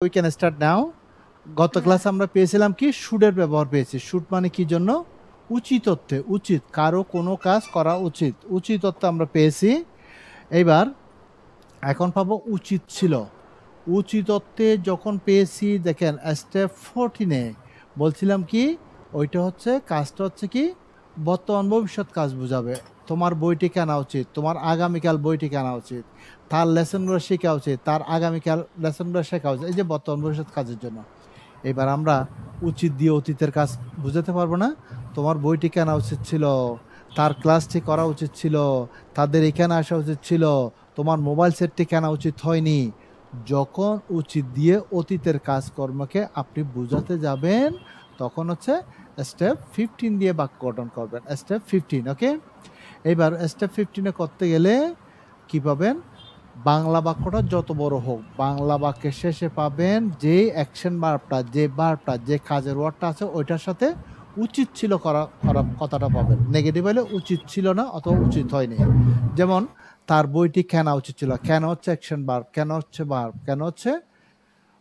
We can start now. গত ক্লাসে আমরা পেয়েছিলাম কি শুডের ব্যবহার পেয়েছি। শুড মানে কি জন্য? উচিত অর্থে, উচিত কারো কোনো কাজ করা উচিত, উচিত অর্থে আমরা পেয়েছি। এইবার এখন পাবো উচিত ছিল। উচিত অর্থে যখন পেয়েছি দেখেন স্টেপ 14-এ বলছিলাম কি ওইটা হচ্ছে কাজটা হচ্ছে কি বর্তমান ভবিষ্যৎ কাজ বোঝাবে। তোমার বইটি কেনা উচিত, তোমার আগামীকাল বইটি কেনা উচিত, তার লেসনগুলো শেখা উচিত, তার আগামীকাল লেসনগুলো শেখা উচিত, এই যে বর্তমান ভবিষ্যৎ কাজের জন্য। এবার আমরা উচিত দিয়ে অতীতের কাজ বুঝাতে পারবো না। তোমার বইটি কেনা উচিত ছিল, তার ক্লাসটি করা উচিত ছিল, তাদের এখানে আসা উচিত ছিল, তোমার মোবাইল সেটটি কেনা উচিত হয়নি। যখন উচিত দিয়ে অতীতের কাজকর্মকে আপনি বুঝাতে যাবেন তখন হচ্ছে স্টেপ 15 দিয়ে বাক্য গঠন করবেন। স্টেপ 15, ওকে। এইবার স্টেপ 15-এ করতে গেলে কি পাবেন? বাংলা বাক্যটা যত বড় হোক, বাংলা বাক্যের শেষে পাবেন যে অ্যাকশন ভার্বটা, যে ভার্বটা, যে কাজের ওয়ার্ডটা আছে ওইটার সাথে উচিত ছিল করা কথাটা পাবেন। নেগেটিভ হলে উচিত ছিল না অথবা উচিত হয়নি। যেমন তার বইটি কেনা উচিত ছিল, কেন হচ্ছে অ্যাকশন ভার্ব, কেন হচ্ছে ভার্ব, কেন হচ্ছে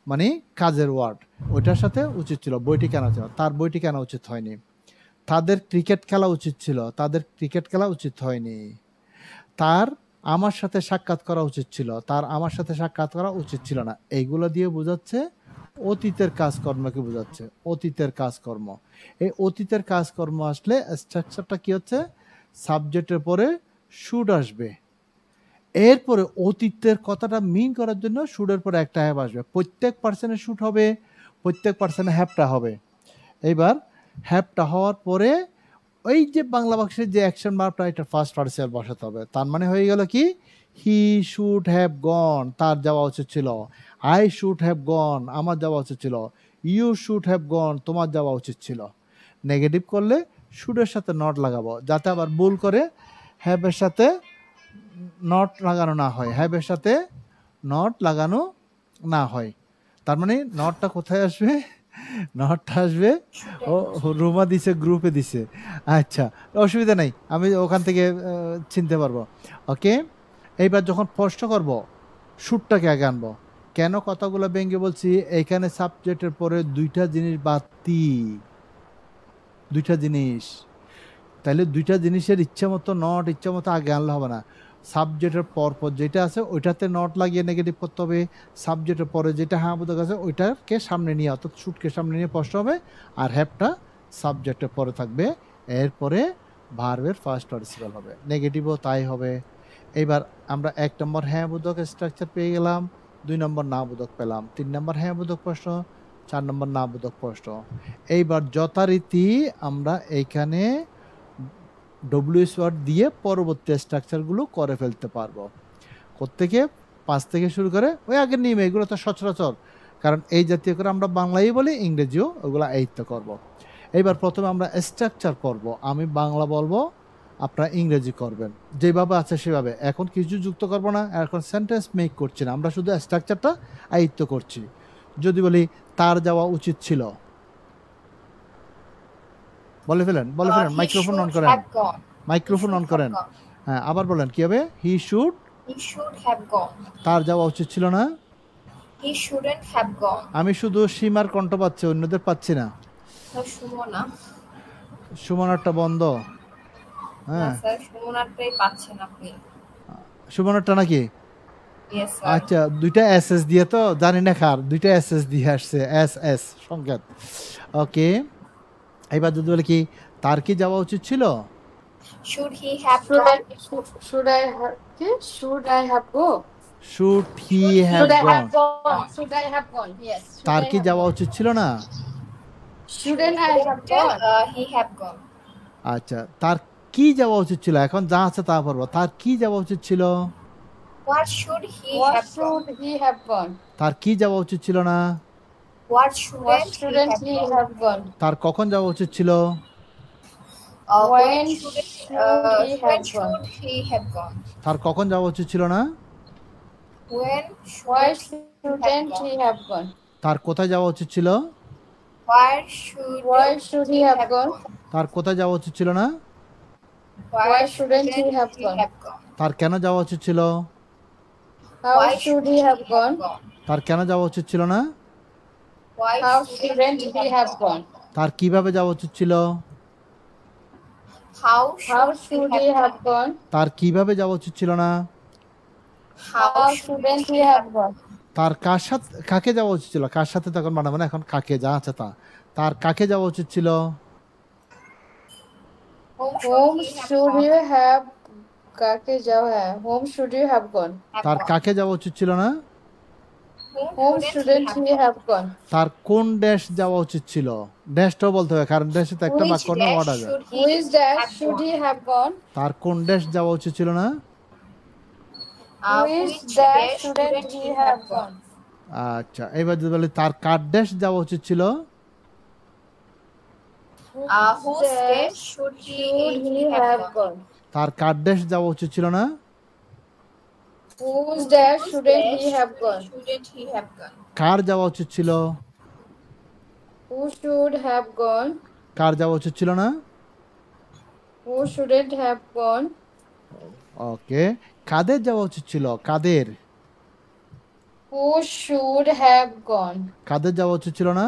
মানে কাজের ওয়ার্ড, ওইটার সাথে উচিত ছিল। বইটি কেনা ছিল, তার বইটি কেনা উচিত হয়নি। তাদের ক্রিকেট খেলা উচিত ছিল, তাদের ক্রিকেট খেলা উচিত হয়নি। তার আমার সাথে সাক্ষাৎ করা উচিত ছিল, তার আমার সাথে সাক্ষাৎ করা উচিত ছিল না। এইগুলো দিয়ে বোঝাচ্ছে অতীতের কাজকর্মকে বোঝাচ্ছে, অতীতের কাজকর্ম। এই অতীতের কাজকর্ম আসলে স্ট্রাকচারটা কি হচ্ছে? সাবজেক্টের পরে শুড আসবে, এরপরে অতীতের কথাটা মিন করার জন্য শুডের পরে একটা হ্যাভ আসবে। প্রত্যেক পার্সনের শুড হবে, প্রত্যেক পার্সনের হ্যাভটা হবে। এইবার হ্যাভটা হওয়ার পরে ওই যে বাংলা বাক্সের যে অ্যাকশন ভার্বটা এটা ফার্স্ট পার্সিয়াল বসাতে হবে। তার মানে হয়ে গেল কি হি শুড হ্যাভ গন, তার যাওয়া উচিত ছিল। আই শুড হ্যাভ গন, আমার যাওয়া উচিত ছিল। ইউ শুড হ্যাভ গন, তোমার যাওয়া উচিত ছিল। নেগেটিভ করলে শুডের সাথে নট লাগাবো, যাতে আবার ভুল করে হ্যাভের সাথে নট লাগানো না হয়, হ্যাভের সাথে নট লাগানো না হয়। তার মানে নটটা কোথায় আসবে? নটটা আসবে ও রুমা দিছে, গ্রুপে দিছে। আচ্ছা, অসুবিধা নাই, আমি ওখান থেকে চিনতে পারবো। ওকে, এইবার যখন প্রশ্ন করব শুটটাকে আগে আনবো। কেন কথাগুলো ভেঙে বলছি? এইখানে সাবজেক্টের পরে দুইটা জিনিস বাড়তি, দুইটা জিনিস। তাহলে দুইটা জিনিসের ইচ্ছা মতো নট, ইচ্ছা মতো আগে আনলে হবে না। সাবজেক্টের পরপর যেটা আছে ওইটাতে নট লাগিয়ে নেগেটিভ করতে হবে। সাবজেক্টের পরে যেটা হ্যাঁ বোধক আছে ওইটাকে সামনে নিয়ে, অর্থাৎ শুটকে সামনে নিয়ে প্রশ্ন হবে, আর হ্যাভটা সাবজেক্টের পরে থাকবে। এরপরে ভার্বের ফার্স্ট পার্টিসিপাল হবে, নেগেটিভও তাই হবে। এইবার আমরা 1 নম্বর হ্যাঁ বোধক স্ট্রাকচার পেয়ে গেলাম, 2 নম্বর না বোধক পেলাম, 3 নম্বর হ্যাঁ বোধক প্রশ্ন, 4 নম্বর না বোধক প্রশ্ন। এইবার যথারীতি আমরা এইখানে ডব্লিউএস ওয়ার্ড দিয়ে পরবর্তী স্ট্রাকচারগুলো করে ফেলতে পারবো। প্রত্যেকে 5 থেকে শুরু করে ওই আগের নিয়মে, এগুলো তো সচরাচর, কারণ এই জাতীয় করে আমরা বাংলাই বলি, ইংরেজিও ওগুলো এইতো করব। এইবার প্রথমে আমরা স্ট্রাকচার করব, আমি বাংলা বলবো, আপনারা ইংরেজি করবেন, যেভাবে আছে সেভাবে। এখন কিছু যুক্ত করব না, এখন সেন্টেন্স মেক করছি না, আমরা শুধু স্ট্রাকচারটা আয়ত্ত করছি। যদি বলি তার যাওয়া উচিত ছিল, বলে ফেলেন, বলে ফেলেন, মাইক্রোফোন অন করেন, মাইক্রোফোন অন করেন। হ্যাঁ, আবার বলেন কি হবে? He should have gone. তার যাওয়া উচিত ছিল না। হি শুডন্ট হ্যাভ গন। আমি শুধু সীমার কণ্ঠ পাচ্ছি, অন্যদের পাচ্ছি না। সুমনা, সুমনারটা বন্ধ। হ্যাঁ স্যার সুমনারটাই পাচ্ছেন আপনি। সুমনারটা নাকি? Yes sir. আচ্ছা, দুইটা এস এস দিয়ে তো জানি না কার, দুইটা এস এস দিয়ে আসছে, এস এস সংকেত। ওকে, এবার যদি বলে কি তার কি যাওয়া উচিত ছিল? Should he have gone? Should I have go? Should he have gone, Should I have gone? Yes. তার কি যাওয়া উচিত ছিল না? Shouldn't I have gone? He have gone. আচ্ছা, তার কি যাওয়া উচিত ছিল, এখন যা আছে তা পড়বো। তার কি যাওয়া উচিত ছিল? What should he What have should gone? he have gone? তার কি যাওয়া উচিত ছিল না? What What shouldn't shouldn't he he have have gone? তার কখন যাওয়া উচিত ছিল? When When should he have gone? তার কখন যাওয়া উচিত ছিল না? When Why shouldn't shouldn't he have gone? তার কোথায় যাওয়া উচিত ছিল? Why should he have gone? তার কোথায় যাওয়া উচিত ছিল না? Why shouldn't he have gone? তার কেন যাওয়া উচিত ছিল? How should he have gone? তার কেন যাওয়া উচিত ছিল না? How shouldn't he have gone? তার কিভাবে যাওয়া উচিত ছিল? How How should should he have gone? তার কিভাবে যাওয়া উচিত ছিল না? How shouldn't he have gone? তার কার সাথে কাকে যাওয়া উচিত ছিল? কার সাথে তখন বানাবো না, এখন কাকে যা আছে তা। তার কাকে যাওয়া উচিত ছিল? Whom should he have কাকে যাওয়া है? Whom should he have gone? তার কাকে যাওয়া উচিত ছিল না? Whom shouldn't he have gone? তার কোন ড্যাশ যাওয়া উচিত ছিল? ড্যাশটাও বলতে হবে, কারণ ড্যাশে তো একটা বাক্য না, ওয়ার্ড আছে। Which dash should he have gone? তার কোন ড্যাশ যাওয়া উচিত ছিল না? Which dash shouldn't he have gone? আচ্ছা, এবার যদি বলি তার কার ড্যাশ যাওয়া উচিত ছিল? Whose dash should he have gone? তার কার ড্যাশ যাওয়া উচিত ছিল না? Whose dash shouldn't he have gone? Shouldn't he have gone? কার যাওয়া উচিত ছিল? Who should have gone? কার যাওয়া উচিত ছিল না? Who shouldn't have gone? ওকে, কাদের যাওয়া উচিত ছিল? কাদের? Who should have gone? কাদের যাওয়া উচিত ছিল না?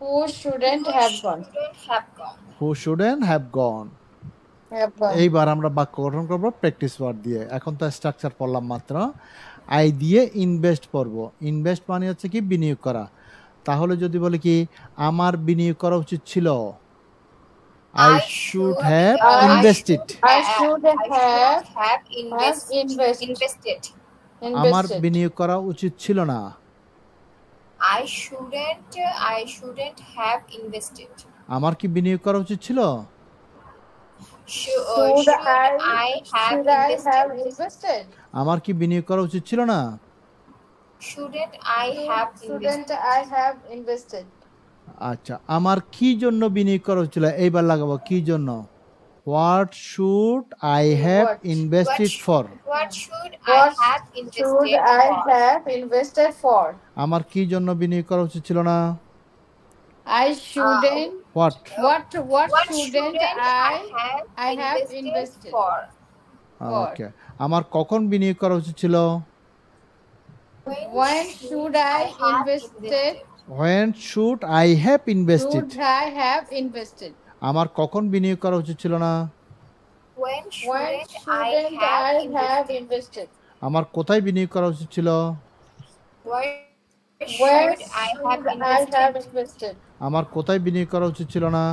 Who shouldn't have gone? Shouldn't have gone. Who shouldn't have gone. Have gone. এইবার আমরা বাক্য গঠন করব প্র্যাকটিস ওয়ার্ড দিয়ে। এখন তো স্ট্রাকচার পড়লাম মাত্র, আই দিয়ে ইনভেস্ট করব। ইনভেস্ট মানে হচ্ছে কি বিনিয়োগ করা। তাহলে যদি বলি কি আমার বিনিয়োগ করা উচিত ছিল, I should have invested. I should have invested. আমার invested. বিনিয়োগ করা উচিত ছিল না। I shouldn't have invested. আমার কি বিনিয়োগ করা উচিত ছিল? Should I have invested? আমার কি বিনিয়োগ করা উচিত ছিল না? Shouldn't I have Shouldn't invested? I have invested? আচ্ছা, আমার কি জন্য বিনিয়োগ করা উচিত ছিল? এইবার লাগাবো কি জন্য। What should I have invested for? What should What I have should invested I for? have invested for? আমার কি জন্য বিনিয়োগ করা উচিত ছিল না? I shouldn't. What What What shouldn't I have invested for? ওকে, আমার কখন বিনিয়োগ করা উচিত ছিল? When should I invested? When should I have invested? Should I have invested? আমার কখন বিনিয়োগ করা উচিত ছিল না? When When shouldn't I shouldn't have I have invested? invested? আমার কোথায় বিনিয়োগ করা উচিত ছিল? Where Where should I have should I have invested? invested? আমার কোথায় বিনিয়োগ করা উচিত ছিল না?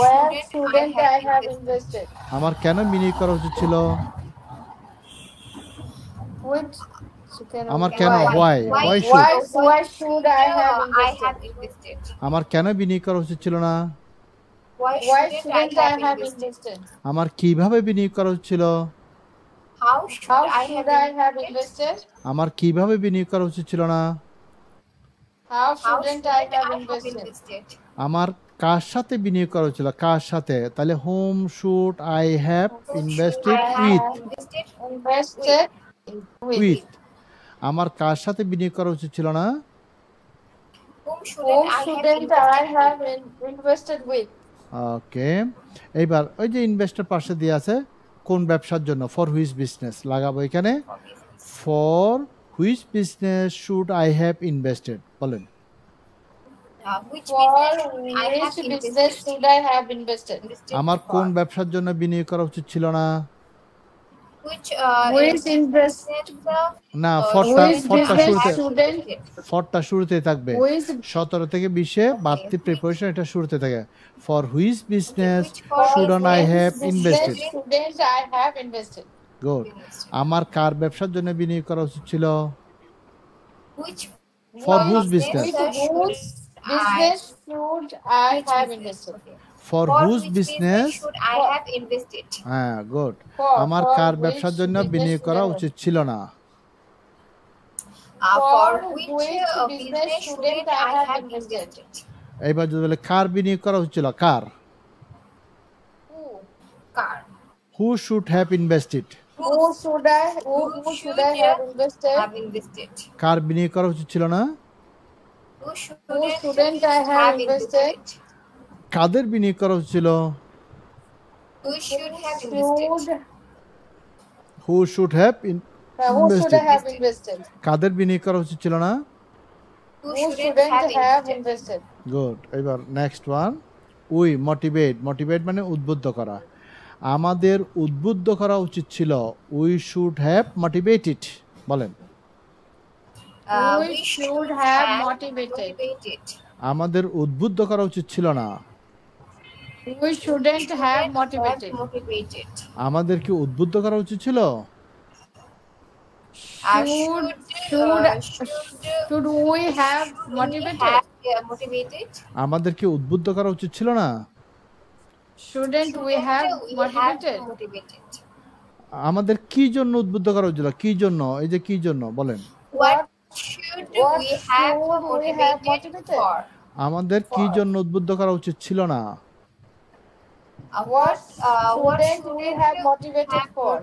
Where shouldn't I have invested? আমার কেন বিনিয়োগ করা উচিত ছিল? Which আমার কেন why why should why should I have I invested? have invested? আমার কেন বিনিয়োগ করা উচিত ছিল না? Why Why shouldn't shouldn't I have invested? invested? আমার কিভাবে বিনিয়োগ করা উচিত ছিল? How How should I should have I have invested? আমার কিভাবে বিনিয়োগ করা উচিত ছিল না? How How shouldn't shouldn't I have I have invested? invested? আমার কার সাথে বিনিয়োগ করা ছিল? কার সাথে? তাহলে home should I have invested I with. have invested Invested with. With আমার কার সাথে বিনিয়োগ করা উচিত ছিল না? whom Whom shouldn't I shouldn't I have have invested with? ওকে, এইবার ওই যে ইনভেস্টর পাশে দিয়ে আছে কোন ব্যবসার জন্য, ফর হুইচ বিজনেস লাগাবো এখানে। For which business should I have invested, বলেন। which For business I have which business invested? should I have invested? আমার কোন ব্যবসার জন্য বিনিয়োগ করা উচিত ছিল না? Which Which invest? না, ফরটা Which ফরটা business শুরুতে, shouldn't? ফরটা শুরুতেই থাকবে। Which 17 থেকে 20-এ বাড়তি প্রিপারেশন এটা শুরুতে থাকে। For which business for shouldn't I have business invested? shouldn't I have invested? Good. আমার কার ব্যবসার জন্য বিনিয়োগ করা উচিত ছিল? which for which business? Which business should I have invested? For which business? should I have invested? হ্যাঁ, good. For- আমার for car which ব্যবসার জন্য business বিনিয়োগ করা should I- উচিত ছিল না? For For which which business business shouldn't I have invested? এইবার যদি বলে কার বিনিয়োগ করা উচিত ছিল? কার? Who? Car. Who should have invested? Who should I have invested? Have invested? কার বিনিয়োগ করা উচিত ছিল না? Who shouldn't I have invested? কাদের বিনিয়োগ করা উচিত ছিল? Who should have invested? Should who should have Who should have invested? কাদের বিনিয়োগ করা উচিত ছিল না? Who Who shouldn't shouldn't have invested? invested? Good. এবার নেক্সট ওয়ান, উই মোটিভেট মানে উদ্বুদ্ধ করা। আমাদের উদ্বুদ্ধ করা উচিত ছিল, উই শুড হ্যাভ মোটিভেটেড। বলেন। We should have motivated. আমাদের উদ্বুদ্ধ করা উচিত ছিল না। We shouldn't have motivated. আমাদের কি উদ্বুদ্ধ করা উচিত ছিল? Should we have motivated? আমাদের কি উদ্বুদ্ধ করা উচিত ছিল না? Shouldn't we have motivated? আমাদের কি জন্য উদ্বুদ্ধ করা উচিত? কি জন্য? এই যে কি জন্য বলেন। What should we have motivated for? আমাদের কি জন্য উদ্বুদ্ধ করা উচিত ছিল না? What shouldn't we have motivated for?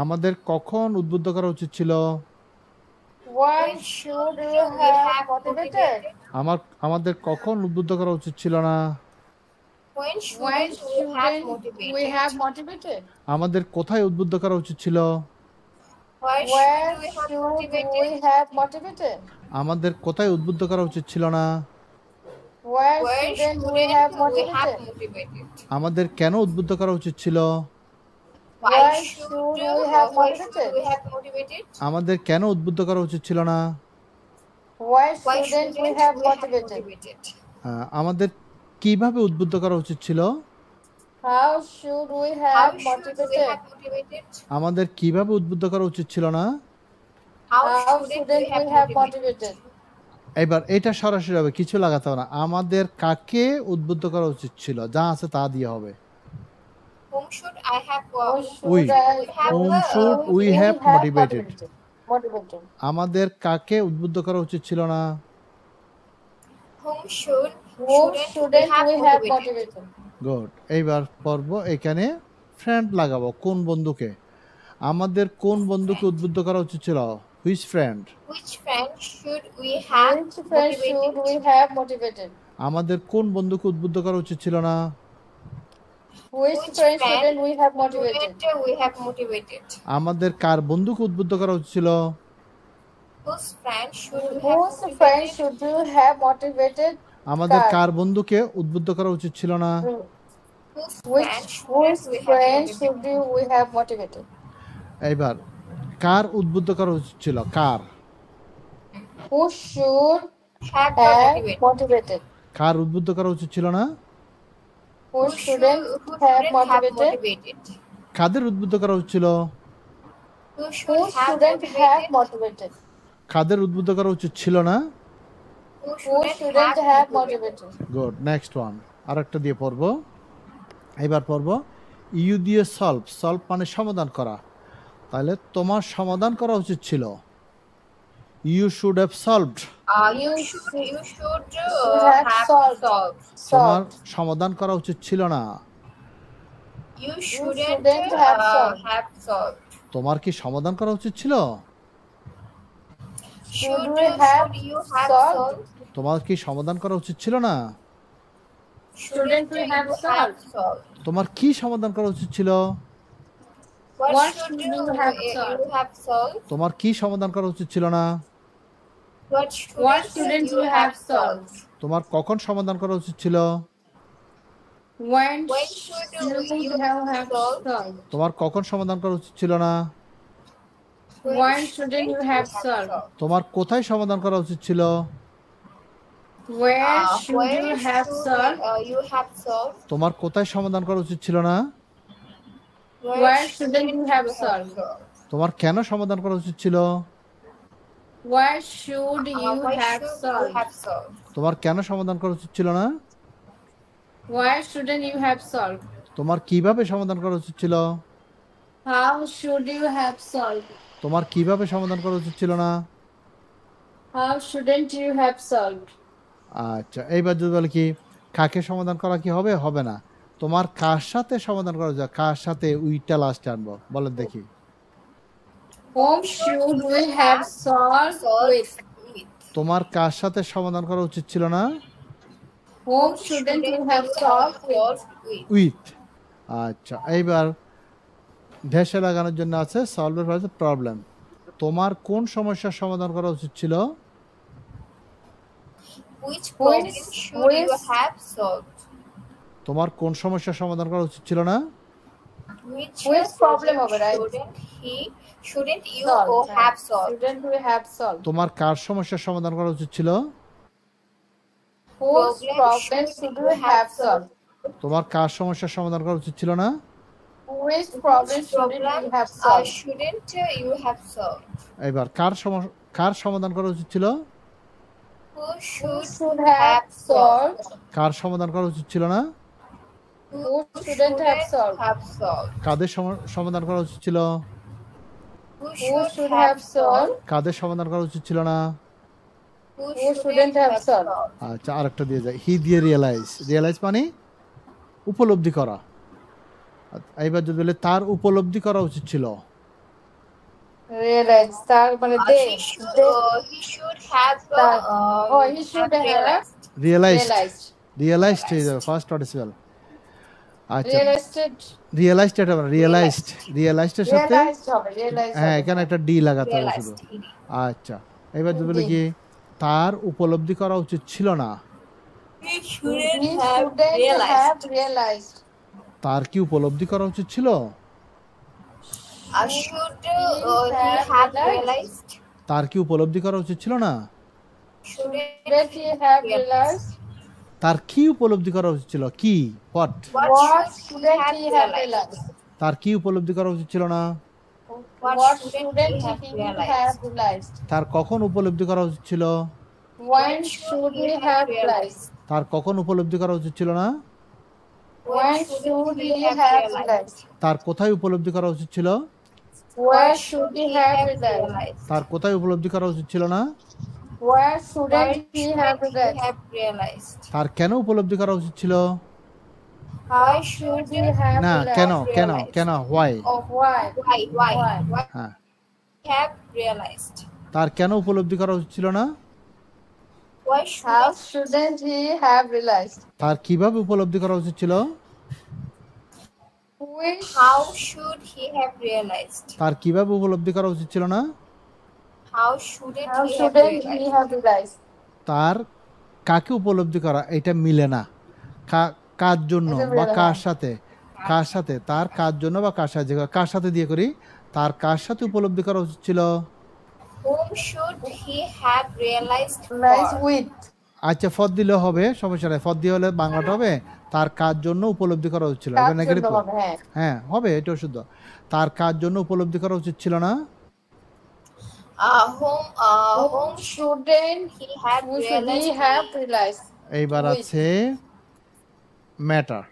আমাদের কখন উদ্বুদ্ধ করা উচিত ছিল? When should we have motivated? আমাদের কখন উদ্বুদ্ধ করা উচিত ছিল না? When shouldn't we have motivated? আমাদের কোথায় উদ্বুদ্ধ করা উচিত ছিল? When should we have motivated? আমাদের কোথায় উদ্বুদ্ধ করা উচিত ছিল না? When shouldn't we have motivated? আমাদের কেন উদ্বুদ্ধ করা উচিত ছিল? Why should we have motivated? আমাদের কেন উদ্বুদ্ধ করা উচিত ছিল না? Why shouldn't we have motivated? আমাদের কিভাবে উদ্বুদ্ধ করা উচিত ছিল? How should we have motivated? আমাদের কিভাবে উদ্বুদ্ধ করা উচিত ছিল না? How shouldn't we have motivated? এবার এটা সরাসরি হবে, কিছু লাগাতে হবে না। আমাদের কাকে উদ্বুদ্ধ করা উচিত ছিল, যা আছে তা দিয়ে হবে। Whom should I have motivated? আমাদের কাকে উদ্বুদ্ধ করা উচিত ছিল না? Whom shouldn't we have motivated? Good. এইবার পর্ব এখানে ফ্রেন্ড লাগাবো, কোন বন্ধুকে। আমাদের কোন বন্ধুকে উদ্বুদ্ধ করা উচিত ছিল? Which friend? Which friend should we have motivated? আমাদের কোন বন্ধুকে উদ্বুদ্ধ করা উচিত ছিল না? Which friend shouldn't we have motivated? আমাদের কার বন্ধুকে উদ্বুদ্ধ করা উচিত ছিল? Whose friend should you have motivated? আমাদের কার বন্ধুকে উদ্বুদ্ধ করা উচিত ছিল না? Which friend should we have motivated? এইবার কার উদ্বুদ্ধ করা উচিত ছিল? কার? Who should have motivated? কার উদ্বুদ্ধ করা উচিত ছিল না? Who shouldn't have motivated? কাদের উদ্বুদ্ধ করা উচিত ছিল? Who shouldn't have motivated? কাদের উদ্বুদ্ধ করা উচিত ছিল না? Who shouldn't have motivated? Good. Next one, আরেকটা দিয়ে পড়ব। এবার পড়ব ইউ দিয়ে সলভ মানে সমাধান করা। তাহলে তোমার সমাধান করা উচিত ছিল। You should have solved. You should have solved. তোমার সমাধান করা উচিত ছিল না। You shouldn't have solved. তোমার কি সমাধান করা উচিত ছিল? Should you have solved? তোমার কি সমাধান করা উচিত ছিল না? Shouldn't we have solved? তোমার কি সমাধান করা উচিত ছিল? What should you have solved? তোমার কি সমাধান করা উচিত ছিল না? What shouldn't you have solved? তোমার কখন সমাধান করা উচিত ছিল? When should you have solved? তোমার কখন সমাধান করা উচিত ছিল না? When shouldn't you have solved? তোমার কোথায় সমাধান করা উচিত ছিল? Where should you have solved? তোমার কোথায় সমাধান করা উচিত ছিল না? Where shouldn't you have solved? তোমার কেন সমাধান করা উচিত ছিল? Where should you have solved? তোমার কেন সমাধান করা উচিত ছিল না? Why shouldn't you have solved? তোমার কিভাবে সমাধান করা উচিত ছিল? How should you have solved? তোমার কিভাবে সমাধান করা উচিত ছিল না? How shouldn't you have solved? আচ্ছা, এইবার যদি বলে কি কাকে সমাধান করা কি হবে? হবে না। তোমার কার সাথে সমাধান করা যায়? কার সাথে? উইটা লাস্টে আনবো, বলেন দেখি। Whom should we have solved with? তোমার কার সাথে সমাধান করা উচিত ছিল না? Whom shouldn't you have solved with? With. আচ্ছা, এইবার ড্যাশে লাগানোর জন্য আছে সলভের পরে প্রবলেম। তোমার কোন সমস্যার সমাধান করা উচিত ছিল? Which problem should you have solved? তোমার কোন সমস্যার সমাধান করা উচিত ছিল না? Which problem হবে, right? shouldn't you Solved, go হ্যাঁ। have solved? Shouldn't we have solved? তোমার কার সমস্যার সমাধান করা উচিত ছিল? Whose problem should we have solved? তোমার কার সমস্যার সমাধান করা উচিত ছিল না? Which problem shouldn't we have solved? Shouldn't you have solved? এবার কার সমাধান করা উচিত ছিল? Who Who should should have solved? কার সমাধান করা উচিত ছিল না? Who shouldn't have solved? কাদের সমাধান করা উচিত ছিল? Who Who should have solved? কাদের সমাধান করা উচিত ছিল না? Who shouldn't have solved? আচ্ছা, আরেকটা দিয়ে যায়, হি দিয়ে রিয়েলাইজ মানে উপলব্ধি করা। এইবার যদি বলে তার উপলব্ধি করা উচিত ছিল। Realize, তার মানে they he should have he should have realized হয়ে যাবে ফার্স্ট পার্টিসিপল। আচ্ছা, realized রিয়েলাইজড এর সাথে realized হবে realized হ্যাঁ, এখানে একটা ডি লাগাতে হবে শুধু। আচ্ছা, এবার যদি বলে কি তার উপলব্ধি করা উচিত ছিল না। he he shouldn't shouldn't have realized. তার কি উপলব্ধি করা উচিত ছিল? should he have realized? তার কি উপলব্ধি করা উচিত ছিল না? Shouldn't he have realized? তার কি উপলব্ধি করা উচিত ছিল? কি What shouldn't he have realized? তার কি উপলব্ধি করা উচিত ছিল না? What shouldn't he have realized? তার কখন উপলব্ধি করা উচিত ছিল? When should he have realized? তার কখন উপলব্ধি করা উচিত ছিল না? When should he have realized? তার কোথায় উপলব্ধি করা উচিত ছিল? Where should he have realized? তার কোথায় উপলব্ধি করা উচিত ছিল না? Where shouldn't he have realized? তার কেন উপলব্ধি করা উচিত ছিল? How should he have না, realized? কেন হোয়াই? Oh, why? হ্যাঁ, have realized? তার কেন উপলব্ধি করা উচিত ছিল না? How shouldn't he have realized? তার কিভাবে উপলব্ধি করা উচিত ছিল? How should he have realized? তার কিভাবে উপলব্ধি করা উচিত ছিল না? How shouldn't he have realized? তার কাকে উপলব্ধি করা, এটা মিলে না। কার জন্য বা কার সাথে তার কার জন্য বা কার সাথে দিয়ে করি, তার কার সাথে উপলব্ধি করা উচিত ছিল? Whom should he have realized with? আচ্ছা, ফদ দিলে হবে, সমস্যা নাই। ফদ দিয়ে হলে বাংলাটা হবে তার কার জন্য উপলব্ধি করা উচিত ছিল। হ্যাঁ, হবে, এটাও শুদ্ধ। তার কার জন্য উপলব্ধি করা উচিত ছিল না? whom shouldn't he have realized? এইবার আছে ম্যাটার,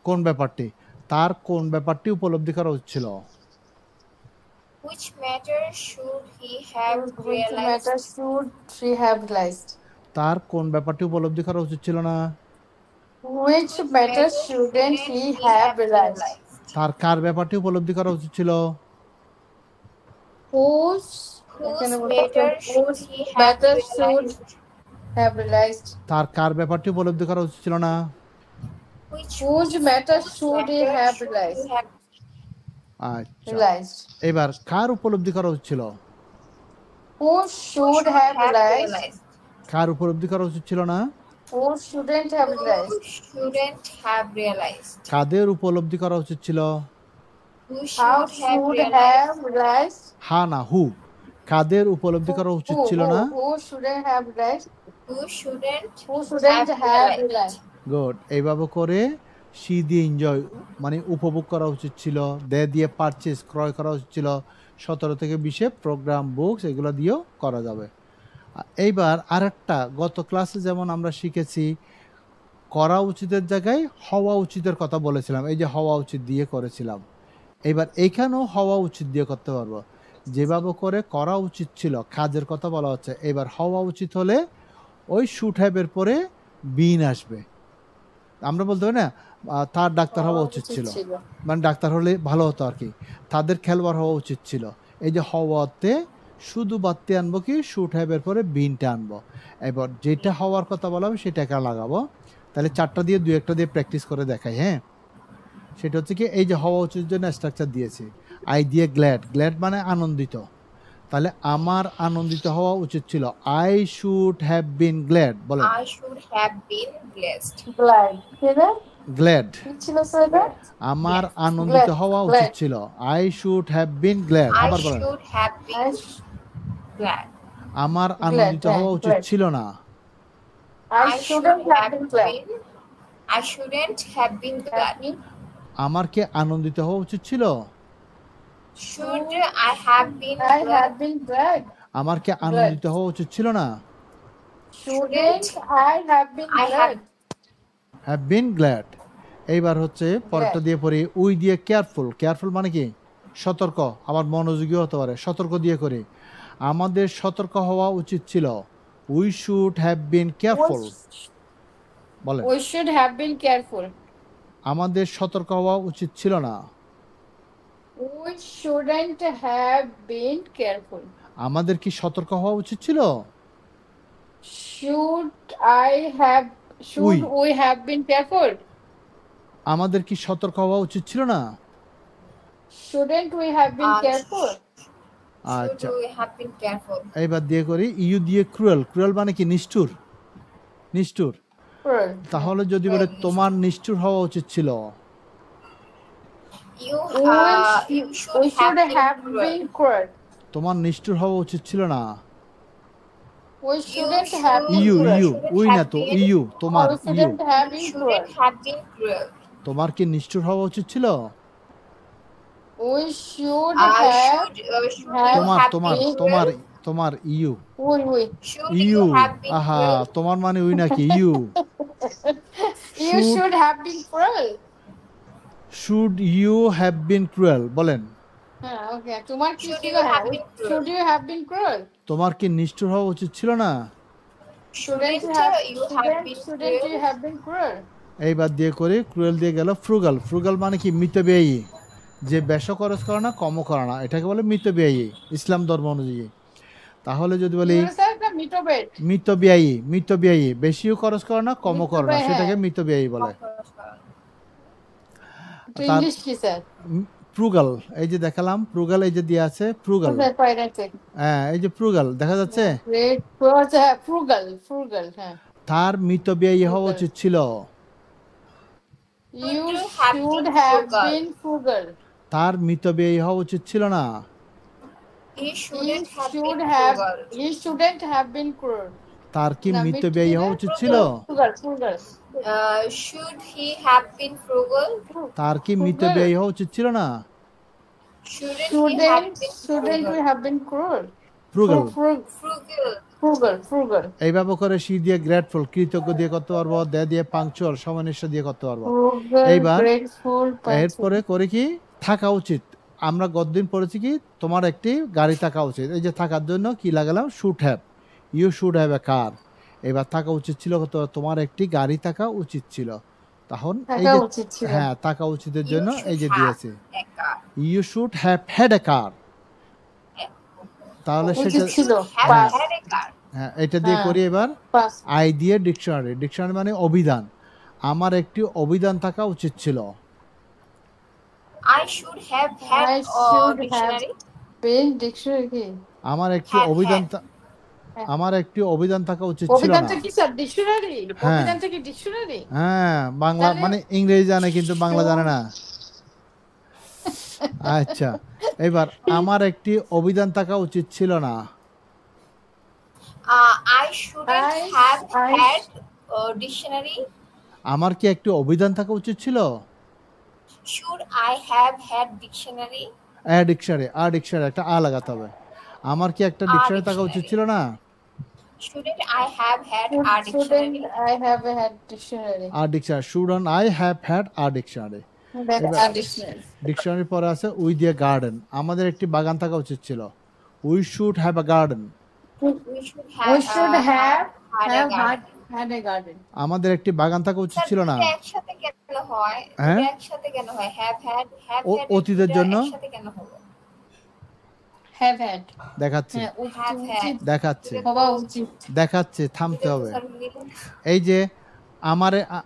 কোন ব্যাপারটি, তার কোন ব্যাপারটি উপলব্ধি করা উচিত ছিল? Which matter should he have realized? তার কোন ব্যাপারটি উপলব্ধি করা উচিত ছিল না? Which matter shouldn't he have realized? তার কার ব্যাপারটি উপলব্ধি করা উচিত ছিল? Whose matter should he have realized? তার কার ব্যাপারটি উপলব্ধি করা উচিত ছিল না? Whose matter should he have realized? আচ্ছা, এবার কার উপলব্ধি করা উচিত ছিল? Who should have realized? কার উপলব্ধি করা উচিত ছিল না? Who shouldn't have realized? কাদের উপলব্ধি করা উচিত ছিল? How should have realized? হ্যাঁ না, হু। কাদের উপলব্ধি করা উচিত ছিল না? Who shouldn't have realized? Who shouldn't have realized? Good. এইভাবে করে সি দিয়ে এনজয় মানে উপভোগ করা উচিত ছিল, দে দিয়ে পারচেজ ক্রয় করা উচিত ছিল, 17 থেকে 20 প্রোগ্রাম বুকস এগুলো দিয়েও করা যাবে। এইবার আরেকটা, গত ক্লাসে যেমন আমরা শিখেছি করা উচিতের জায়গায় হওয়া উচিতের কথা বলেছিলাম, এই যে হওয়া উচিত দিয়ে করেছিলাম। এইবার এইখানেও হওয়া উচিত দিয়ে করতে পারবো, যেভাবে করে করা উচিত ছিল কাজের কথা বলা হচ্ছে। এবার হওয়া উচিত হলে ওই শুড হ্যাভের পরে বিন আসবে। আমরা বলতে পারি না তার ডাক্তার হওয়া উচিত ছিল, মানে ডাক্তার হলে ভালো হতো আর কি, তাদের খেলোয়াড় হওয়া উচিত ছিল। এই যে হওয়াতে শুধু বাড়তে আনবো কি শুড হ্যাভের পরে বিনটা আনবো। এবার যেটা হওয়ার কথা বলা হবে সেটাকে লাগাবো। তাহলে 4টা দিয়ে 2-1টা দিয়ে প্র্যাকটিস করে দেখাই। হ্যাঁ, সেটা হচ্ছে কি এই যে হওয়া উচিত জন্য স্ট্রাকচার দিয়েছি আই দিয়ে গ্ল্যাড, গ্ল্যাড মানে আনন্দিত। তাহলে আমার আনন্দিত হওয়া উচিত ছিল, I should have been glad. বলেন I should have been blessed. Glad. Glad, কি ছিল স্যার? আমার Yes. আনন্দিত Glad, হওয়া glad. উচিত ছিল, I should have been glad. I আবার বলেন should have been glad. আমার আনন্দিত হ্যাঁ, হওয়া উচিত glad. ছিল না, I shouldn't have been glad. I shouldn't have been glad. আমার কি আনন্দিত হওয়া উচিত ছিল, Should I have been I glad? have been glad. আমার কি আনন্দিত হওয়া উচিত ছিল না, Shouldn't I have been I glad? Have been glad. এইবার হচ্ছে পরেরটা দিয়ে পড়ি, উই দিয়ে কেয়ারফুল, কেয়ারফুল মানে কি সতর্ক, আবার মনোযোগী হতে পারে, সতর্ক দিয়ে করি, আমাদের সতর্ক হওয়া উচিত ছিল, we should have been careful. বলেন We should have been careful. আমাদের সতর্ক হওয়া উচিত ছিল না, We shouldn't have been careful. আমাদের কি সতর্ক হওয়া উচিত ছিল, Should we have been careful? আমাদের কি সতর্ক হওয়া উচিত ছিল না। Shouldn't we have been careful? আচ্ছা Should we have been careful? এইবার দিয়ে করি, ইউ দিয়ে ক্রুয়েল, ক্রুয়েল মানে কি নিষ্ঠুর, নিষ্ঠুর। Cruel. তাহলে যদি বলে তোমার নিষ্ঠুর হওয়া উচিত ছিল, You We should should have cruel. been cruel. তোমার নিষ্ঠুর হওয়া উচিত ছিল না, We shouldn't have been you cruel. You we না তো ইউ, তোমার We you, shouldn't have been cruel. Shouldn't have been cruel. তোমার কি নিষ্ঠুর হওয়া উচিত ছিল, We should Should have. you তোমার have তোমার been তোমার cruel? তোমার you, We. Should you, you have been আহা cruel? তোমার মানে উই নাকি you, You should have been cruel. Should you have been cruel. বলেন হ্যাঁ, okay. তোমার কি Should ছিল? you have been cruel? Should you have been cruel? তোমার কি নিষ্ঠুর হওয়া উচিত ছিল না। Shouldn't you have been Shouldn't you cruel? have been cruel? এইবার দিয়ে করি, ক্রুয়েল দিয়ে গেল ফ্রুগাল, ফ্রুগাল মানে কি মিতব্যয়ী, যে বেশি খরচ করে না কমও করে না, এটাকে বলে মিতব্যয়ী ইসলাম ধর্ম অনুযায়ী। তাহলে যদি বলি You said the mitobet. মিতব্যয়ী, মিতব্যয়ী বেশিও খরচ করে না কমও করে না, মিতব্যয়ী, সেটাকে হ্যাঁ। মিতব্যয়ী বলে। তো তার- ইংলিশ কি স্যার? ফ্রুগাল, এই যে দেখালাম ফ্রুগাল, এই যে দিয়ে আছে ফ্রুগাল, কোথায় পাইরেছে? হ্যাঁ এই যে ফ্রুগাল দেখা যাচ্ছে, Great. Frugal, frugal, হ্যাঁ। তার মিতব্যয়ী হওয়া Frugal. উচিত ছিল, You you have should been have frugal? been frugal. তার মিতব্যয়ী হওয়া উচিত ছিল না, He He shouldn't have should been have. frugal. He shouldn't have been cruel. তার কি না, মিতব্যয়ী হওয়া উচিত ছিল, Frugal, frugal. Should he have been frugal? তার কি Frugal. মিতব্যয়ী হওয়া উচিত ছিল না, Shouldn't he have been Shouldn't we frugal? have been cruel? Frugal. Frugal. Frugal. এইভাবে করে সি দিয়ে গ্রেটফুল, কৃতজ্ঞ দিয়ে করতে পারবো, দে দিয়ে পাংচুয়াল সমানিষ্ঠ দিয়ে করতে পারবো। Frugal, এইবার grateful, এরপরে করে কি থাকা উচিত, আমরা গতদিন পড়েছি কি তোমার একটি গাড়ি থাকা উচিত, এই যে থাকার জন্য কি লাগালাম should have, you should have a car. এবার থাকা উচিত ছিল তোমার একটি গাড়ি থাকা উচিত ছিল, তখন এই থাকা যে উচিত ছিল। হ্যাঁ থাকা উচিতের You জন্য এই যে should দিয়েছে have a car. You should have had a car, তাহলে উচিত সেটা ছিল। Have Pass. had a car. হ্যাঁ এটা দিয়ে হ্যাঁ। করি। এবার Pass. আই দিয়ে ডিকশনারি, ডিকশনারি মানে অভিধান, আমার একটি অভিধান থাকা উচিত ছিল, I should have had I a should dictionary. Been dictionary কি? আমার একটি হ্যাঁ, অভিধান হ্যাঁ। আমার একটি অভিধান থাকা উচিত ছিল না। অভিধানটা কি স্যার? ডিকশনারি? হ্যাঁ। অভিধানটা কি ডিকশনারি? হ্যাঁ বাংলা তাহলে- মানে ইংরেজি জানে কিন্তু বাংলা জানে না। আচ্ছা এবার আমার একটি অভিধান থাকা উচিত ছিল না, I shouldn't I- have I- had a dictionary. আমার কি একটি অভিধান থাকা উচিত ছিল, Should I have had dictionary? Dictionary, dictionary একটা লাগাতে হবে, আমার কি একটা ডিকশনারি থাকা উচিত ছিল না, Shouldn't I have had a dictionary? Shouldn't I have had dictionary? Dictionary, shouldn't I have had dictionary. That a dictionary. Dictionary পরে আছে উই দিয়ে গার্ডেন, আমাদের একটি বাগান থাকা উচিত ছিল, we should have a garden, We should have, We should have had a garden. had a garden. আমাদের একটি বাগান থাকা উচিত ছিল না। দুটো একসাথে কেন হয়? হ্যাঁ? দুটো একসাথে কেন হয়? Have had অতীতের দুটো জন্য? একসাথে কেন হলো? Have had. দেখাচ্ছে হ্যাঁ, Have উচিত had. দেখাচ্ছে হওয়া উচিত। দেখাচ্ছে থামতে হবে। দুটো মিলে- এই যে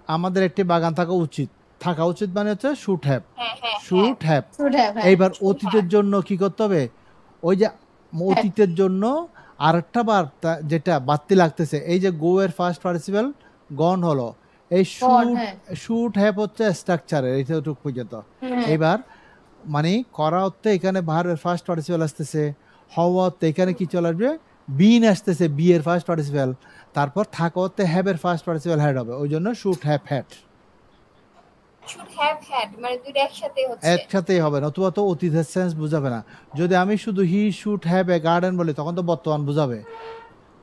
আমাদের একটি বাগান থাকা উচিত থাকা উচিত মানে হচ্ছে শুড হ্যাভ, হ্যাঁ হ্যাঁ শুড হ্যাভ। should have হ্যাঁ এইবার অতীতের জন্য কি করতে হবে, ওই যে অতীতের জন্য আরেকটা বার যেটা বাড়তি লাগতেছে, এই যে গো এর ফার্স্ট পার্টিসিপল গন হলো, এই শুড হ্যাঁ শুড হ্যাভ হচ্ছে স্ট্রাকচারের এইটুকু পর্যন্ত। হ্যাঁ এবার মানে করা অর্থে এখানে ভার্বের ফার্স্ট পার্টিসিপল আসতেছে, হওয়া অর্থে এখানে কি চলে আসবে, বিন আসতেছে, বি এর ফার্স্ট পার্টিসিপল, তারপর থাকা অর্থে হ্যাভ এর ফার্স্ট পার্টিসিপল হ্যাড হবে, ওই জন্য should have had should have had মানে দুইটা একসাথে হচ্ছে। একসাথেই হবে, নতুবা তো অতীতের সেন্স বুঝাবে না। যদি আমি শুধু he should have a garden বলি তখন তো বর্তমান বুঝাবে,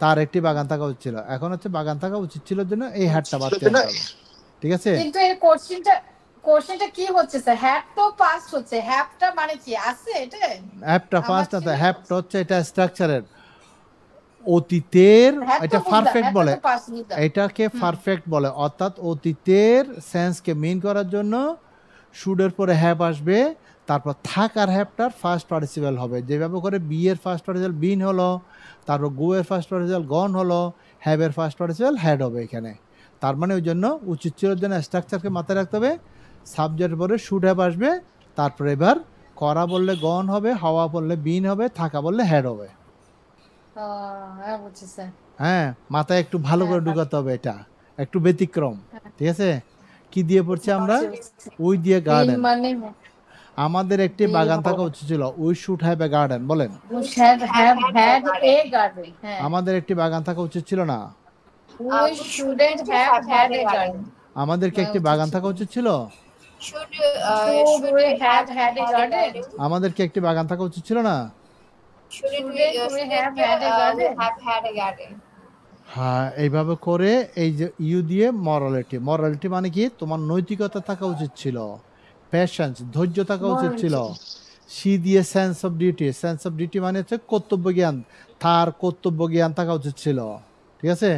তার একটি বাগান থাকা উচিত ছিল, এখন হচ্ছে বাগান থাকা উচিত ছিল জন্য এই হ্যাডটা বাদ দিতে হবে, ঠিক আছে? কিন্তু এই কোশ্চেনটা কি হচ্ছে স্যার? হ্যাভ তো পাস্ট হচ্ছে, হ্যাভটা মানে কি আছে এটা? হ্যাপটা আমার ফার্স্ট না, ছিল হ্যাপটা হচ্ছে এটা স্ট্রাকচারের অতীতের, হ্যাভ তো এটা বুঝলাম, পারফেক্ট হ্যাভটা বলে, তো পাস্ট বুঝলাম। এটাকে পারফেক্ট বলে, অর্থাৎ অতীতের সেন্সকে মিন করার জন্য শুডের পরে হ্যাভ আসবে, তারপর থাকার হ্যাভটার ফার্স্ট পার্টিসিপল হবে, যেভাবে করে বি এর ফার্স্ট পার্টিসিপল বিন হলো, তারপর গো এর ফার্স্ট পার্টিসিপল গন হলো, হ্যাভ এর ফার্স্ট পার্টিসিপল হ্যাড হবে এখানে। তার মানে ওই জন্য উচিত ছিল জন্য স্ট্রাকচারকে মাথায় রাখতে হবে, সাবজেক্টের পরে শুড হ্যাভ আসবে, তারপরে এবার করা বললে গন হবে, হওয়া বললে বিন হবে, থাকা বললে হ্যাড হবে। হ্যাঁ বুঝছি স্যার। হ্যাঁ, মাথায় একটু ভালো করে হ্যাঁ, ঢুকাতে হবে, এটা একটু ব্যতিক্রম, ঠিক আছে? কি দিয়ে পড়ছি আমরা, বুঝছি। উই দিয়ে বিন গার্ডেন, মানে আমাদের একটি বাগান থাকা উচিত ছিল, we should have a garden, বলেন should have had a garden হ্যাঁ আমাদের একটি বাগান থাকা উচিত ছিল না, we shouldn't have had a garden আমাদেরকে একটি বাগান থাকা উচিত ছিল, should should we have had a garden আমাদেরকে একটি বাগান থাকা উচিত ছিল না। shouldn't we have had a garden have had a garden হ্যাঁ, এইভাবে করে এই যে ইউ দিয়ে মরালিটি, মরালিটি মানে কি, তোমার নৈতিকতা থাকা উচিত ছিল, প্যাশন্স ধৈর্য থাকা উচিত ছিল, সি দিয়ে sense of duty, sense of duty মানে হচ্ছে কর্তব্য জ্ঞান, তার কর্তব্য জ্ঞান থাকা উচিত ছিল, ঠিক আছে?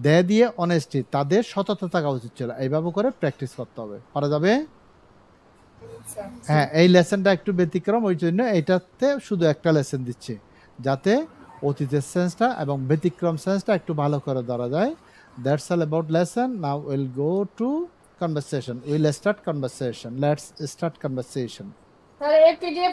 দে দিয়ে অনেস্টি, তাদের সততা থাকা উচিত ছিল। এইভাবে করে প্র্যাকটিস করতে হবে, পারা যাবে। হ্যাঁ, এই লেসনটা একটু ব্যতিক্রম, ওই জন্য এইটাতে শুধু একটা লেসন দিচ্ছি, যাতে অতীতের সেন্সটা এবং ব্যতিক্রম সেন্সটা একটু ভালো করে ধরা যায়। That's all about lesson. Now will go to conversation. We'll start conversation. Let's start conversation. Sir এই পিডিএফ